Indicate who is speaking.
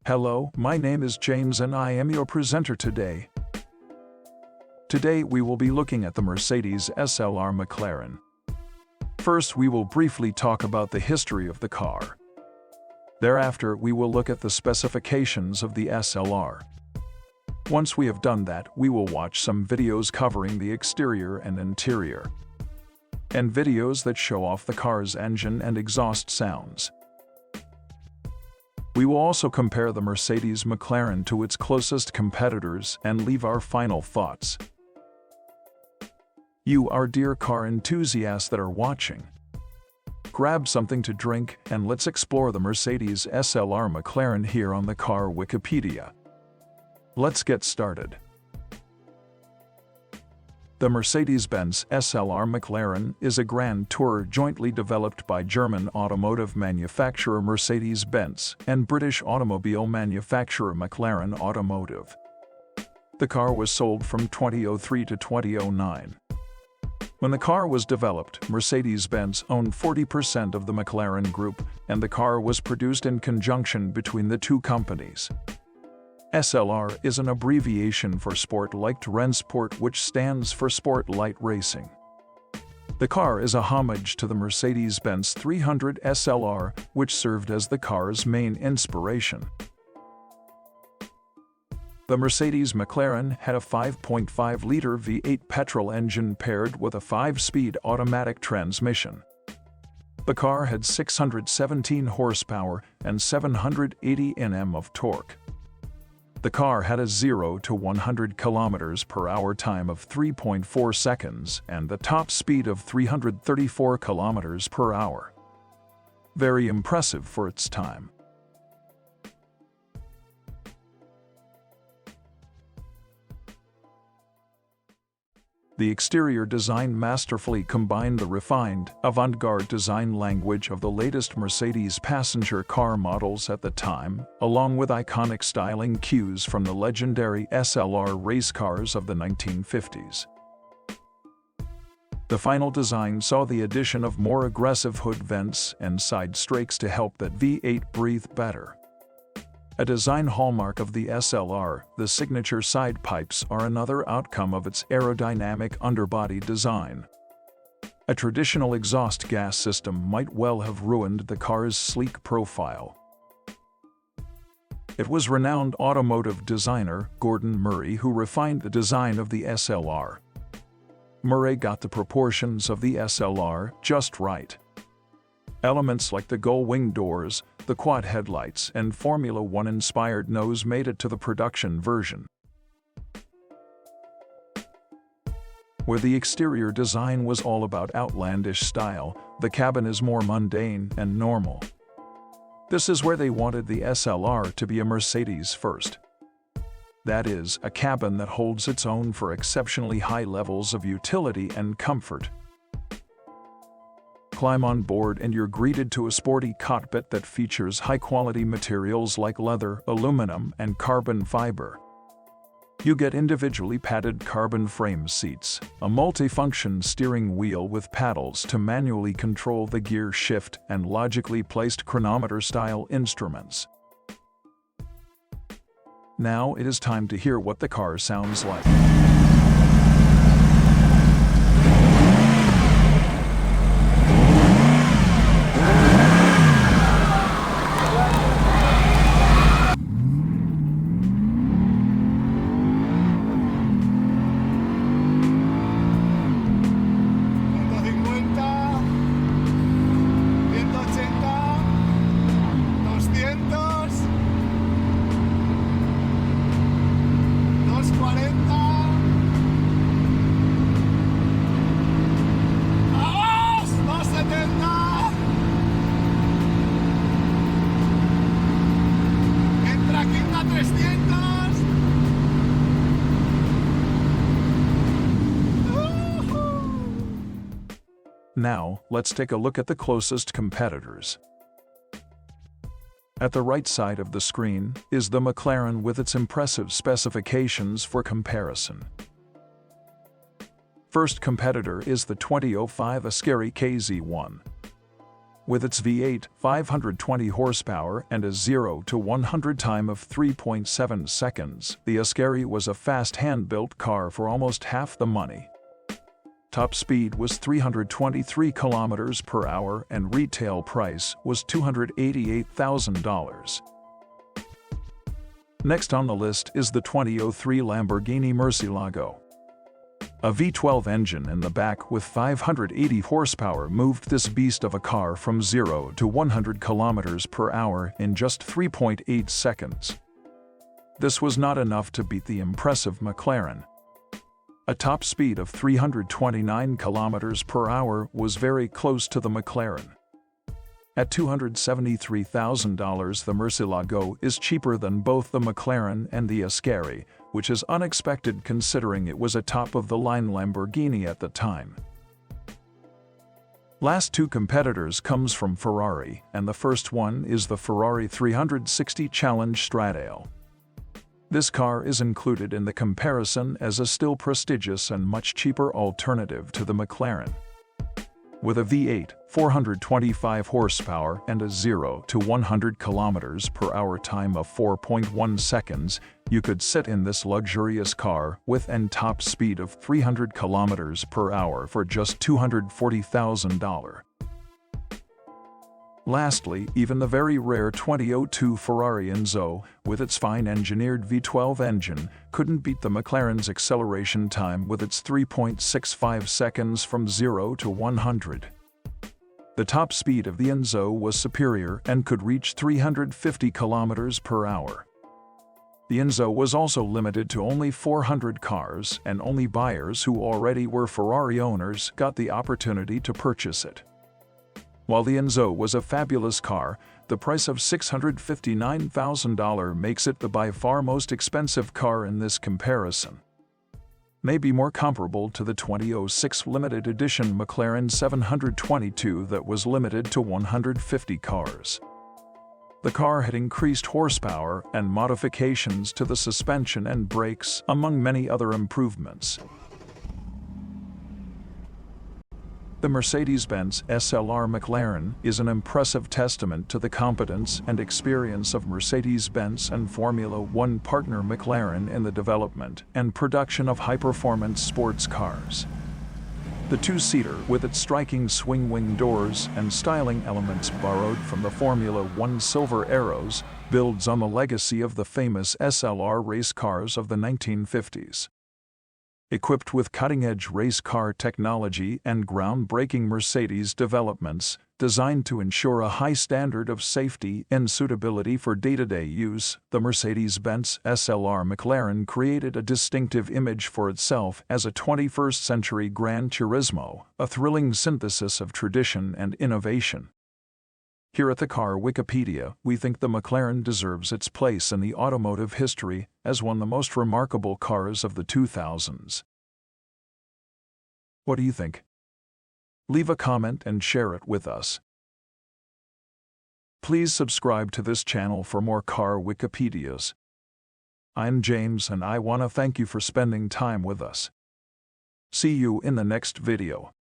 Speaker 1: Hello, my name is James and I am your presenter today. Today we will be looking at the Mercedes SLR McLaren. First, we will briefly talk about the history of the car. Thereafter, we will look at the specifications of the SLR. Once we have done that, we will watch some videos covering the exterior and interior, and videos that show off the car's engine and exhaust sounds. We will also compare the Mercedes McLaren to its closest competitors and leave our final thoughts. You, our dear car enthusiasts that are watching, grab something to drink and let's explore the Mercedes SLR McLaren here on the car Wikipedia. Let's get started. The Mercedes-Benz SLR McLaren is a Grand Tourer jointly developed by German automotive manufacturer Mercedes-Benz and British automobile manufacturer McLaren Automotive. The car was sold from 2003 to 2009. When the car was developed, Mercedes-Benz owned 40% of the McLaren Group, and the car was produced in conjunction between the two companies. SLR is an abbreviation for Sport Light Rennsport, which stands for Sport Light Racing. The car is a homage to the Mercedes-Benz 300 SLR, which served as the car's main inspiration. The Mercedes McLaren had a 5.5-liter V8 petrol engine paired with a 5-speed automatic transmission. The car had 617 horsepower and 780 Nm of torque. The car had a 0 to 100 km/h time of 3.4 seconds and the top speed of 334 km/h. Very impressive for its time. The exterior design masterfully combined the refined, avant-garde design language of the latest Mercedes passenger car models at the time, along with iconic styling cues from the legendary SLR race cars of the 1950s. The final design saw the addition of more aggressive hood vents and side strakes to help that V8 breathe better. A design hallmark of the SLR, the signature side pipes are another outcome of its aerodynamic underbody design. A traditional exhaust gas system might well have ruined the car's sleek profile. It was renowned automotive designer Gordon Murray who refined the design of the SLR. Murray got the proportions of the SLR just right. Elements like the gull-wing doors, the quad headlights, and Formula One-inspired nose made it to the production version. Where the exterior design was all about outlandish style, the cabin is more mundane and normal. This is where they wanted the SLR to be a Mercedes first. That is, a cabin that holds its own for exceptionally high levels of utility and comfort. Climb on board and you're greeted to a sporty cockpit that features high-quality materials like leather, aluminum, and carbon fiber. You get individually padded carbon frame seats, a multifunction steering wheel with paddles to manually control the gear shift, and logically placed chronometer-style instruments. Now it is time to hear what the car sounds like. Now, let's take a look at the closest competitors. At the right side of the screen is the McLaren with its impressive specifications for comparison. First competitor is the 2005 Ascari KZ1. With its V8, 520 horsepower and a 0 to 100 time of 3.7 seconds, the Ascari was a fast hand-built car for almost half the money. Top speed was 323 kilometers per hour and retail price was $288,000. Next on the list is the 2003 Lamborghini Murcielago. A V12 engine in the back with 580 horsepower moved this beast of a car from 0 to 100 kilometers per hour in just 3.8 seconds. This was not enough to beat the impressive McLaren. A top speed of 329 kilometers per hour was very close to the McLaren. At $273,000, the Murcielago is cheaper than both the McLaren and the Ascari, which is unexpected considering it was a top-of-the-line Lamborghini at the time. Last two competitors comes from Ferrari, and the first one is the Ferrari 360 Challenge Stradale. This car is included in the comparison as a still prestigious and much cheaper alternative to the McLaren. With a V8, 425 horsepower and a 0 to 100 kilometers per hour time of 4.1 seconds, you could sit in this luxurious car with an top speed of 300 kilometers per hour for just $240,000. Lastly, even the very rare 2002 Ferrari Enzo, with its fine engineered V12 engine, couldn't beat the McLaren's acceleration time with its 3.65 seconds from 0 to 100. The top speed of the Enzo was superior and could reach 350 kilometers per hour. The Enzo was also limited to only 400 cars, and only buyers who already were Ferrari owners got the opportunity to purchase it. While the Enzo was a fabulous car, the price of $659,000 makes it the by far most expensive car in this comparison. Maybe more comparable to the 2006 limited edition McLaren 722 that was limited to 150 cars. The car had increased horsepower and modifications to the suspension and brakes, among many other improvements. The Mercedes-Benz SLR McLaren is an impressive testament to the competence and experience of Mercedes-Benz and Formula One partner McLaren in the development and production of high-performance sports cars. The two-seater, with its striking swing-wing doors and styling elements borrowed from the Formula One Silver Arrows, builds on the legacy of the famous SLR race cars of the 1950s. Equipped with cutting-edge race car technology and groundbreaking Mercedes developments, designed to ensure a high standard of safety and suitability for day-to-day use, the Mercedes-Benz SLR McLaren created a distinctive image for itself as a 21st-century Gran Turismo, a thrilling synthesis of tradition and innovation. Here at the Car Wikipedia, we think the McLaren deserves its place in the automotive history as one of the most remarkable cars of the 2000s. What do you think? Leave a comment and share it with us. Please subscribe to this channel for more Car Wikipedias. I'm James and I want to thank you for spending time with us. See you in the next video.